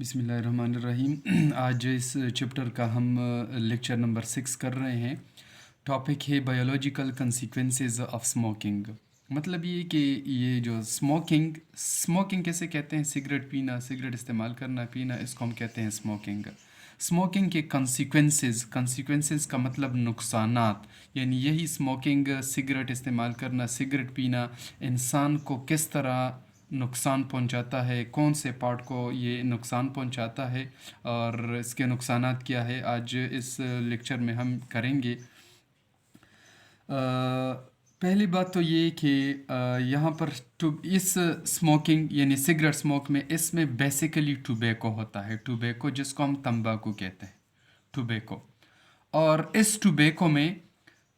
बिस्मिल्लाहिर्रहमानिर्रहीम। आज इस चैप्टर का हम लेक्चर नंबर 6 कर रहे हैं। टॉपिक है बायोलॉजिकल कंसिक्वेंसेस ऑफ स्मोकिंग। मतलब ये कि ये जो स्मोकिंग कैसे कहते हैं, सिगरेट पीना, सिगरेट इस्तेमाल करना, पीना, इसको हम कहते हैं स्मोकिंग। स्मोकिंग के कंसिक्वेंसेस का मतलब नुकसानात, यानी यही स्मोकिंग, सिगरेट इस्तेमाल करना, सिगरेट पीना इंसान को किस तरह नुकसान पहुंचाता है, कौन से पार्ट को ये नुकसान पहुंचाता है और इसके नुकसानात क्या है, आज इस लेक्चर में हम करेंगे। पहली बात तो ये कि यहाँ पर इस स्मोकिंग यानी सिगरेट स्मोक में इसमें बेसिकली टुबैको होता है। टुबैको जिसको हम तंबाकू कहते हैं, टुबैको। और इस टुबैको में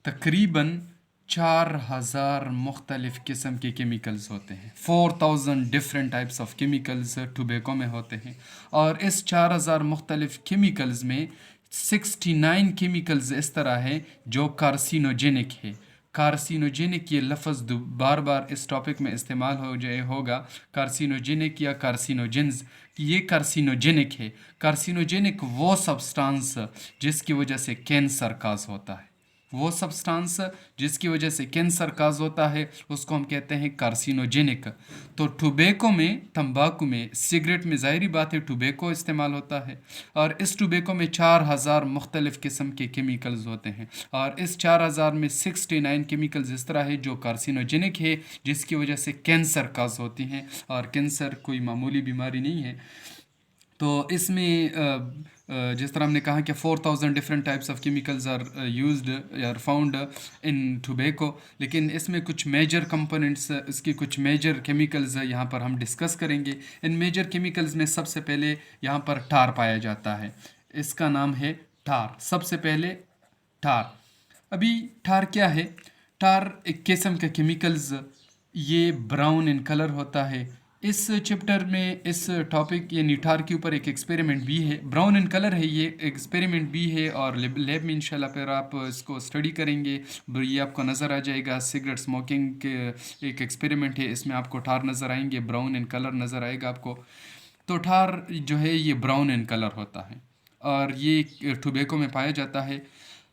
तकरीबन 4000 मुख्तलिफ़ किस्म के केमिकल्स होते हैं। 4000 डिफरेंट टाइप्स ऑफ केमिकल्स टुबैको में होते हैं। और इस 4000 मुख्तलिफ़ केमिकल्स में 69 केमिकल्स इस तरह हैं जो कार्सिनोजेनिक है। कार्सिनोजेनिक ये लफ्ज़ बार बार इस टॉपिक में इस्तेमाल होगा, कार्सिनोजेनिक या कार्सिनोजेंस। ये कार्सिनोजेनिक है। कार्सिनोजेनिक वो सब्सटेंस जिसकी वजह से कैंसर काज होता है, वो सब्सटेंस जिसकी वजह से कैंसर काज होता है उसको हम कहते हैं कार्सिनोजेनिक। तो टुबैको में, तंबाकू में, सिगरेट में ज़ाहिरी बात है टुबैको इस्तेमाल होता है। और इस टुबैको में 4000 मुख्तलिफ़ किस्म के केमिकल्स होते हैं। और इस 4000 में 69 केमिकल्स इस तरह है जो कार्सिनोजेनिक है, जिसकी वजह से कैंसर काज होती हैं। और कैंसर कोई मामूली बीमारी नहीं है। तो इसमें जिस तरह हमने कहा कि 4000 different types of chemicals are used are found in tobacco, लेकिन इसमें कुछ मेजर कंपोनेंट्स, इसके कुछ मेजर केमिकल्स यहाँ पर हम डिस्कस करेंगे। इन मेजर केमिकल्स में सबसे पहले यहाँ पर टार पाया जाता है। इसका नाम है टार। सबसे पहले टार। अभी टार क्या है? टार एक किस्म का केमिकल्स, ये ब्राउन इन कलर होता है। इस चैप्टर में इस टॉपिक यानी टार के ऊपर एक एक्सपेरिमेंट भी है, ब्राउन इन कलर है, ये एक्सपेरिमेंट भी है और लैब में इंशाल्लाह फिर आप इसको स्टडी करेंगे, ये आपको नज़र आ जाएगा। सिगरेट स्मोकिंग के एक एक्सपेरिमेंट है, इसमें आपको टार नज़र आएंगे, ब्राउन इन कलर नज़र आएगा आपको। तो टार जो है ये ब्राउन इन कलर होता है और ये टुबैको में पाया जाता है।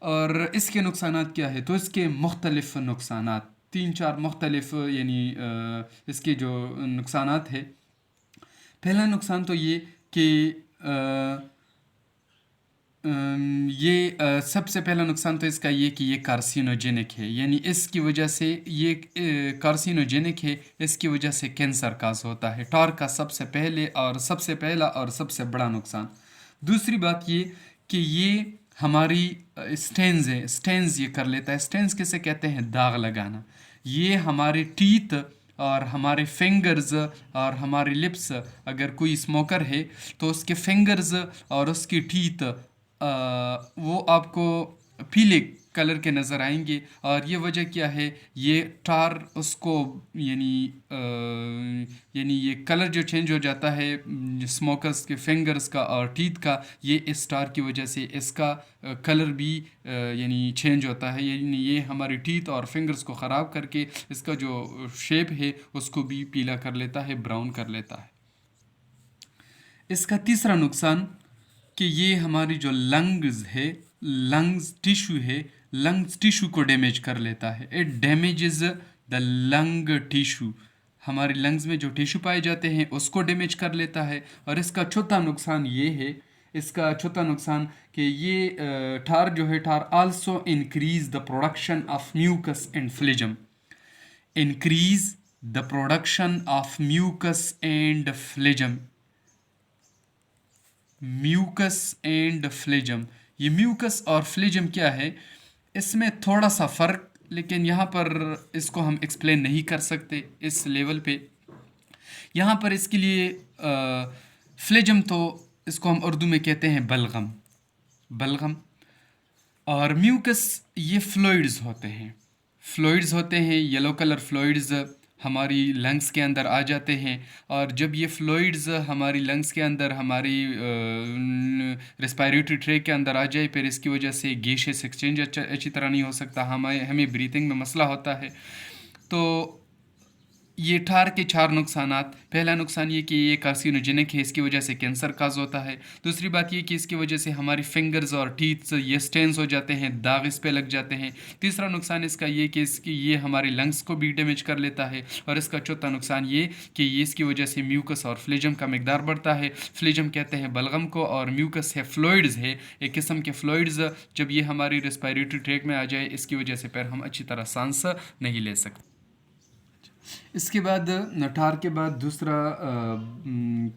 और इसके नुकसानात क्या है? तो इसके मुख्तलिफ़ नुकसानात, 3-4 मुख्तलिफ़ यानी इसके जो नुकसानात है। पहला नुकसान तो ये कि सबसे पहला नुकसान तो इसका ये कि ये कार्सिनोजेनिक है, यानी इसकी वजह से ये कार्सिनोजेनिक है, इसकी वजह से कैंसर काज होता है। टार का सबसे पहला और सबसे बड़ा नुकसान। दूसरी बात ये कि ये हमारी स्टेन्स है, स्टेन्स ये कर लेता है। स्टेन्स किसे कहते हैं? दाग लगाना। ये हमारे टीथ और हमारे फिंगर्स और हमारे लिप्स, अगर कोई स्मोकर है तो उसके फिंगर्स और उसकी टीथ वो आपको पीले कलर के नज़र आएंगे। और ये वजह क्या है? ये टार उसको यानी ये कलर जो चेंज हो जाता है स्मोकर्स के फिंगर्स का और टीथ का, ये इस टार की वजह से इसका कलर भी यानी चेंज होता है। यानी ये हमारी टीथ और फिंगर्स को ख़राब करके इसका जो शेप है उसको भी पीला कर लेता है, ब्राउन कर लेता है। इसका तीसरा नुकसान कि ये हमारी जो लंग्स टिश्यू है, लंग्स टिश्यू को डैमेज कर लेता है। It damages the lung tissue. हमारी लंग्स में जो टिश्यू पाए जाते हैं उसको डैमेज कर लेता है। और इसका चौथा नुकसान ये है, इसका चौथा नुकसान कि ये टार जो है, tar also increase the production of mucus and phlegm. Increase the production of mucus and phlegm. Mucus and phlegm, ये म्यूकस और फ्लेजम क्या है? इसमें थोड़ा सा फ़र्क, लेकिन यहाँ पर इसको हम एक्सप्लेन नहीं कर सकते इस लेवल पे। यहाँ पर इसके लिए फ्लेजम तो इसको हम उर्दू में कहते हैं बलगम। और म्यूकस ये फ्लूइड्स होते हैं, येलो कलर फ्लूइड्स हमारी लंग्स के अंदर आ जाते हैं। और जब ये फ्लूइड्स हमारी लंग्स के अंदर, हमारी रेस्पिरेटरी ट्रैक के अंदर आ जाए, फिर इसकी वजह से गैसेस एक्सचेंज अच्छी तरह नहीं हो सकता, हमें ब्रीथिंग में मसला होता है। तो ये ठार के 4 नुकसानात। पहला नुकसान ये कि ये कार्सिनोजेनिक है, इसकी वजह से कैंसर काज होता है। दूसरी बात ये कि इसकी वजह से हमारी फिंगर्स और टीथ ये स्टेन्स हो जाते हैं, दाग इस पे लग जाते हैं। तीसरा नुकसान इसका ये कि इसकी ये हमारे लंग्स को भी डैमेज कर लेता है। और इसका चौथा नुकसान ये कि ये इसकी वजह से म्यूकस और फ्लेजम का मकदार बढ़ता है। फ्लेजम कहते हैं बलगम को, और म्यूकस है फ्लूइड्स है, एक किस्म के फ्लूइड्स। जब ये हमारी रेस्पिरेटरी ट्रैक में आ जाए, इसकी वजह से फिर हम अच्छी तरह सांस नहीं ले सकते। इसके बाद नटार के बाद दूसरा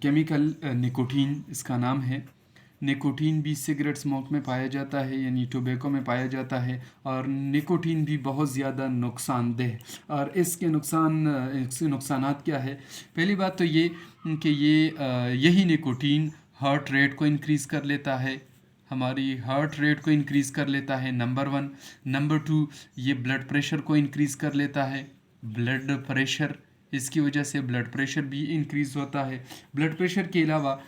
केमिकल निकोटीन इसका नाम है। निकोटीन भी सिगरेट स्मोक में पाया जाता है, यानी टोबैको में पाया जाता है। और निकोटीन भी बहुत ज़्यादा नुकसानदेह। और इसके नुकसानात क्या है? पहली बात तो ये कि यही निकोटीन हार्ट रेट को इंक्रीज़ कर लेता है, हमारी हार्ट रेट को इंक्रीज़ कर लेता है, नंबर 1। नंबर 2, ये ब्लड प्रेशर को इंक्रीज़ कर लेता है, ब्लड प्रेशर, इसकी वजह से ब्लड प्रेशर भी इंक्रीज़ होता है। ब्लड प्रेशर के अलावा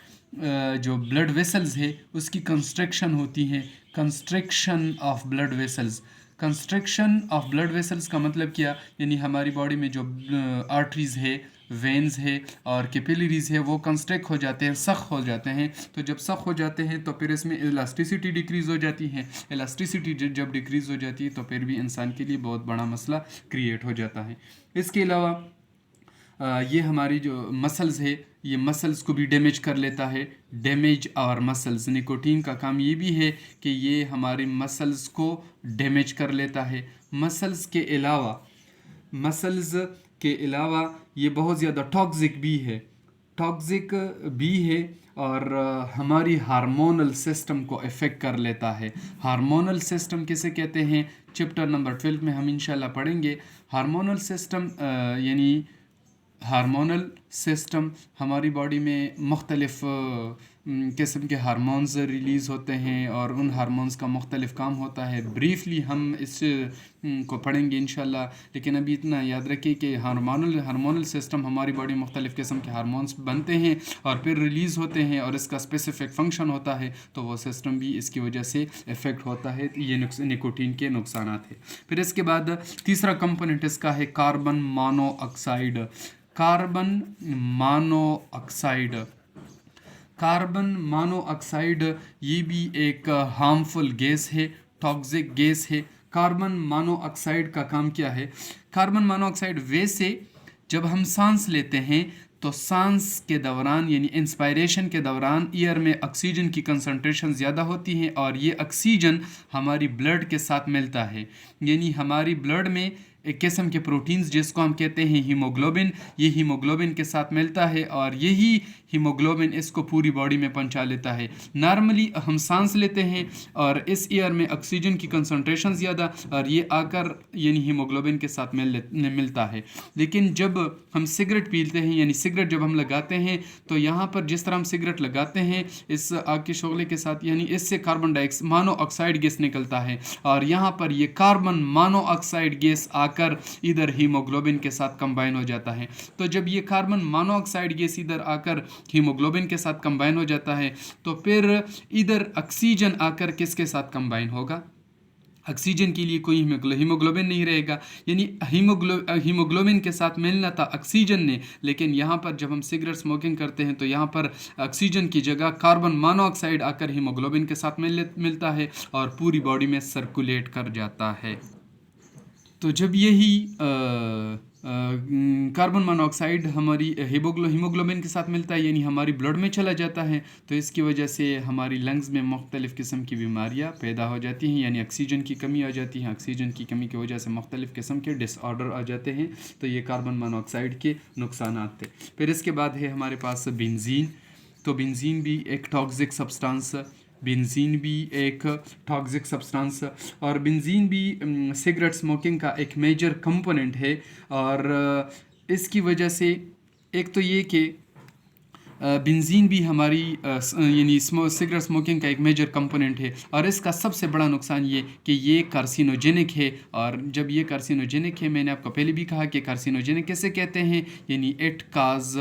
जो ब्लड वेसल्स है उसकी कंस्ट्रक्शन होती है, construction of blood vessels. Construction of blood vessels का मतलब क्या? यानी हमारी बॉडी में जो आर्टरीज़ है, वेन्स है और कैपिलरीज है, वो कंस्ट्रक्ट हो जाते हैं, सख्त हो जाते हैं। तो जब सख्त हो जाते हैं तो फिर इसमें इलास्टिसिटी डिक्रीज़ हो जाती है। इलास्टिसिटी जब डिक्रीज़ हो जाती है तो फिर भी इंसान के लिए बहुत बड़ा मसला क्रिएट हो जाता है। इसके अलावा ये हमारी जो मसल्स है, ये मसल्स को भी डैमेज कर लेता है। डैमेज और मसल्स, निकोटीन का काम ये भी है कि ये हमारे मसल्स को डैमेज कर लेता है। मसल्स के अलावा ये बहुत ज़्यादा टॉक्सिक भी है और हमारी हार्मोनल सिस्टम को इफ़ेक्ट कर लेता है। हार्मोनल सिस्टम किसे कहते हैं? चैप्टर नंबर 12 में हम इंशाल्लाह पढ़ेंगे। हार्मोनल सिस्टम यानी हार्मोनल सिस्टम, हमारी बॉडी में मुख्तलिफ़ किस्म के हार्मोन्स रिलीज़ होते हैं और उन हार्मोन्स का मुख्तलिफ़ काम होता है। ब्रीफली हम इस को पढ़ेंगे इंशाल्लाह, लेकिन अभी इतना याद रखिए कि हार्मोनल सिस्टम, हमारी बॉडी में मुख्तलिफ़ किस्म के हार्मोन्स बनते हैं और फिर रिलीज़ होते हैं और इसका स्पेसिफिक फंक्शन होता है, तो वो सिस्टम भी इसकी वजह से इफ़ेक्ट होता है। ये निकोटीन के नुकसानात है। फिर इसके बाद तीसरा कंपोनेंट इसका है कार्बन मोनोऑक्साइड। कार्बन मोनोऑक्साइड ये भी एक हार्मफुल गैस है, टॉक्सिक गैस है। कार्बन मोनोऑक्साइड का काम क्या है? कार्बन मोनोऑक्साइड वैसे जब हम सांस लेते हैं तो सांस के दौरान यानी इंस्पायरेशन के दौरान ईयर में ऑक्सीजन की कंसंट्रेशन ज़्यादा होती है और ये ऑक्सीजन हमारी ब्लड के साथ मिलता है। यानी हमारी ब्लड में एक किस्म के प्रोटीन्स जिसको हम कहते हैं हीमोग्लोबिन, ये हीमोग्लोबिन के साथ मिलता है और यही हीमोग्लोबिन इसको पूरी बॉडी में पहुंचा लेता है। नॉर्मली हम सांस लेते हैं और इस एयर में ऑक्सीजन की कंसंट्रेशन ज़्यादा और ये आकर यानी हीमोग्लोबिन के साथ मिलता है। लेकिन जब हम सिगरेट पीते हैं यानी सिगरेट जब हम लगाते हैं तो यहाँ पर जिस तरह हम सिगरेट लगाते हैं इस आग के शोले के साथ, यानी इससे कार्बन डाइऑक्साइड मोनोऑक्साइड गैस निकलता है और यहाँ पर ये कार्बन मोनोऑक्साइड गैस आकर इधर हीमोग्लोबिन के साथ कंबाइन हो जाता है। तो जब ये कार्बन मोनोऑक्साइड गैस इधर आकर हीमोग्लोबिन के साथ कंबाइन हो जाता है तो फिर इधर ऑक्सीजन आकर किसके साथ कंबाइन होगा? ऑक्सीजन के लिए कोई हीमोग्लोबिन नहीं रहेगा, यानी हीमोग्लोबिन के साथ मिलना था ऑक्सीजन ने, लेकिन यहाँ पर जब हम सिगरेट स्मोकिंग करते हैं तो यहाँ पर ऑक्सीजन की जगह कार्बन मोनोऑक्साइड आकर हीमोग्लोबिन के साथ मिलता है और पूरी बॉडी में सर्कुलेट कर जाता है। तो जब यही कार्बन मोनोऑक्साइड हमारी हीमोग्लोबिन के साथ मिलता है यानी हमारी ब्लड में चला जाता है, तो इसकी वजह से हमारी लंग्स में मुख्तलिफ़ किस्म की बीमारियां पैदा हो जाती हैं, यानी ऑक्सीजन की कमी आ जाती है। ऑक्सीजन की कमी की वजह से मुख्तलिफ़ किस्म के डिसऑर्डर आ जाते हैं। तो ये कार्बन मोनोऑक्साइड के नुकसानात थे। फिर इसके बाद है हमारे पास बेंजीन। तो बेंजीन भी एक टॉक्सिक सब्सटेंस और बेंजीन भी सिगरेट स्मोकिंग का एक मेजर कंपोनेंट है। और इसकी वजह से एक तो ये कि बेंजीन भी हमारी यानी सिगरेट स्मोकिंग का एक मेजर कंपोनेंट है और इसका सबसे बड़ा नुकसान ये कि ये कार्सिनोजेनिक है। और जब ये कार्सिनोजेनिक है, मैंने आपको पहले भी कहा कि कार्सिनोजेनिक कैसे कहते हैं, यानी इट काज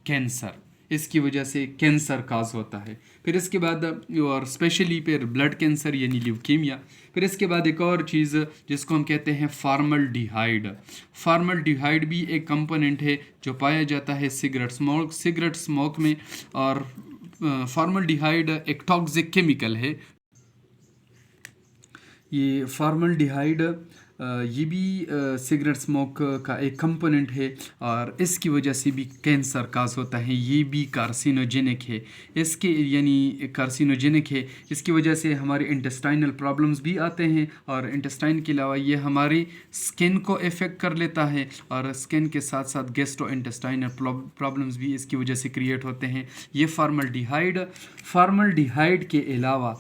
कैंसर, اس کی وجہ سے کینسر کاز ہوتا ہے. پھر اس کے بعد اور اسپیشلی پھر بلڈ کینسر یعنی لیوکیمیا. پھر اس کے بعد ایک اور چیز جس کو ہم کہتے ہیں فارملڈیہائیڈ. فارملڈیہائیڈ بھی ایک کمپوننٹ ہے جو پایا جاتا ہے سگریٹ اسموک میں. اور فارملڈیہائیڈ ایک ٹاکسک کیمیکل ہے. یہ فارملڈیہائیڈ یہ بھی سگریٹ اسموک کا ایک کمپوننٹ ہے اور اس کی وجہ سے بھی کینسر کاز ہوتا ہے. یہ بھی کارسینوجینک ہے. اس کے یعنی کارسینوجینک ہے. اس کی وجہ سے ہمارے انٹسٹائنل پرابلمز بھی آتے ہیں اور انٹسٹائن کے علاوہ یہ ہماری سکن کو افیکٹ کر لیتا ہے اور سکن کے ساتھ ساتھ گیسٹرو انٹسٹائنل پرابلمز بھی اس کی وجہ سے کریٹ ہوتے ہیں. یہ فارملڈیہائیڈ کے علاوہ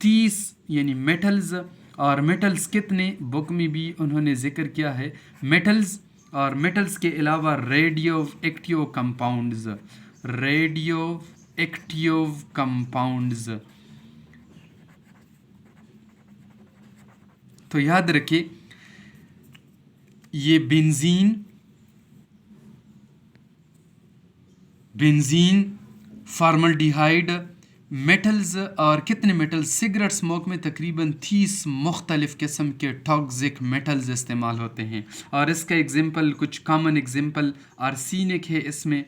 30 یعنی میٹلز اور میٹلز کتنے بک میں بھی انہوں نے ذکر کیا ہے. میٹلز کے علاوہ ریڈیو ایکٹیو کمپاؤنڈز. تو یاد رکھیں یہ بنزین فارملڈیہائیڈ میٹلز اور کتنے میٹلز سگریٹ اسموک میں تقریباً 30 مختلف قسم کے ٹاکسک میٹلز استعمال ہوتے ہیں. اور اس کا ایگزامپل کچھ کامن ایگزامپل آرسینک ہے. اس میں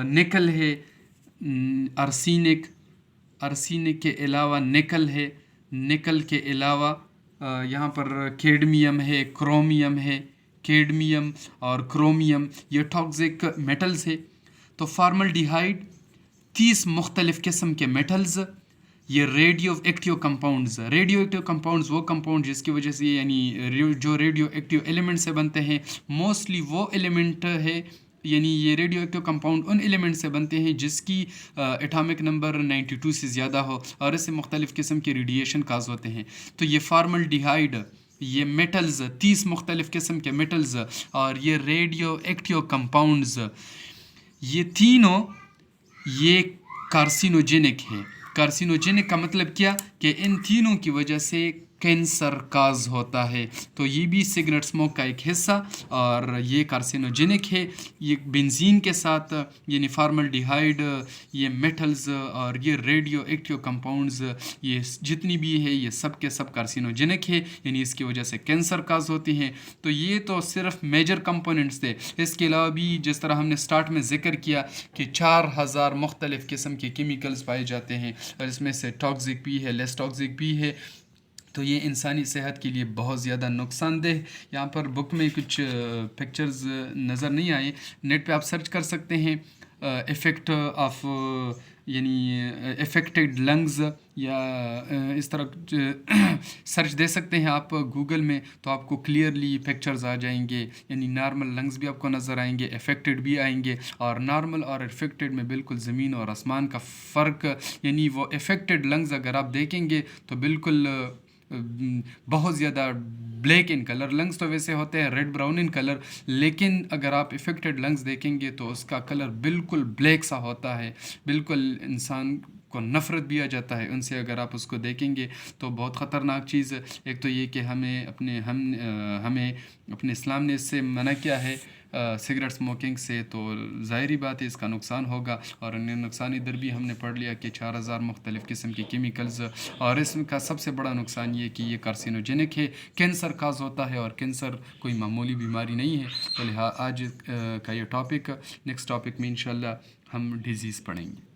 نکل ہے. آرسینک کے علاوہ نکل ہے. نکل کے علاوہ یہاں پر کیڈمیم ہے, کیڈمیم اور کرومیم یہ ٹاکسک میٹلز ہے. تو فارملڈیہائیڈ 30 مختلف قسم کے میٹلز. یہ ریڈیو ایکٹیو کمپاؤنڈز وہ کمپاؤنڈ جس کی وجہ سے یعنی جو ریڈیو ایکٹیو ایلیمنٹ سے بنتے ہیں موسٹلی وہ ایلیمنٹ ہے یعنی یہ ریڈیو ایکٹیو کمپاؤنڈ ان ایلیمنٹ سے بنتے ہیں جس کی ایٹامک نمبر 92 سے زیادہ ہو اور اس سے مختلف قسم کے ریڈیشن کاز ہوتے ہیں. تو یہ فارملڈیہائیڈ یہ میٹلز 30 مختلف قسم کے میٹلز اور یہ ریڈیو ایکٹیو کمپاؤنڈز یہ تینوں یہ کارسینوجینک ہے. کارسینوجینک کا مطلب کیا کہ ان تینوں کی وجہ سے کینسر کاز ہوتا ہے. تو یہ بھی سگریٹ اسموک کا ایک حصہ اور یہ کارسینوجینک ہے. یہ بنزین کے ساتھ یعنی فارملڈیہائیڈ یہ میٹلز اور یہ ریڈیو ایکٹیو کمپاؤنڈز یہ جتنی بھی ہے یہ سب کے سب کارسینوجینک ہے یعنی اس کی وجہ سے کینسر کاز ہوتی ہیں. تو یہ تو صرف میجر کمپوننٹس تھے. اس کے علاوہ بھی جس طرح ہم نے سٹارٹ میں ذکر کیا کہ 4000 مختلف قسم کے کیمیکلز پائے جاتے ہیں اور اس میں سے ٹاکسک بھی ہے, لیس ٹاکسک بھی ہے. تو یہ انسانی صحت کے لیے بہت زیادہ نقصان دہ. یہاں پر بک میں کچھ پکچرز نظر نہیں آئے. نیٹ پہ آپ سرچ کر سکتے ہیں ایفیکٹ آف یعنی افیکٹڈ لنگز یا اس طرح سرچ دے سکتے ہیں آپ گوگل میں تو آپ کو کلیئرلی پکچرز آ جائیں گے. یعنی نارمل لنگز بھی آپ کو نظر آئیں گے, افیکٹڈ بھی آئیں گے. اور نارمل اور افیکٹڈ میں بالکل زمین اور آسمان کا فرق. یعنی وہ افیکٹڈ لنگز اگر آپ دیکھیں گے تو بالکل بہت زیادہ بلیک ان کلر. لنگز تو ویسے ہوتے ہیں ریڈ براؤن ان کلر لیکن اگر آپ افیکٹڈ لنگز دیکھیں گے تو اس کا کلر بالکل بلیک سا ہوتا ہے. بالکل انسان کو نفرت بھی آ جاتا ہے ان سے اگر آپ اس کو دیکھیں گے. تو بہت خطرناک چیز ہے. ایک تو یہ کہ ہمیں اپنے اسلام نے اس سے منع کیا ہے سگریٹ اسموکنگ سے. تو ظاہری بات ہے اس کا نقصان ہوگا اور نقصان ادھر بھی ہم نے پڑھ لیا کہ 4000 مختلف قسم کے کیمیکلز اور اس کا سب سے بڑا نقصان یہ کہ یہ کارسینوجینک ہے, کینسر کاز ہوتا ہے اور کینسر کوئی معمولی بیماری نہیں ہے. تو آج کا یہ ٹاپک نیکسٹ ٹاپک میں انشاءاللہ ہم ڈیزیز پڑھیں گے.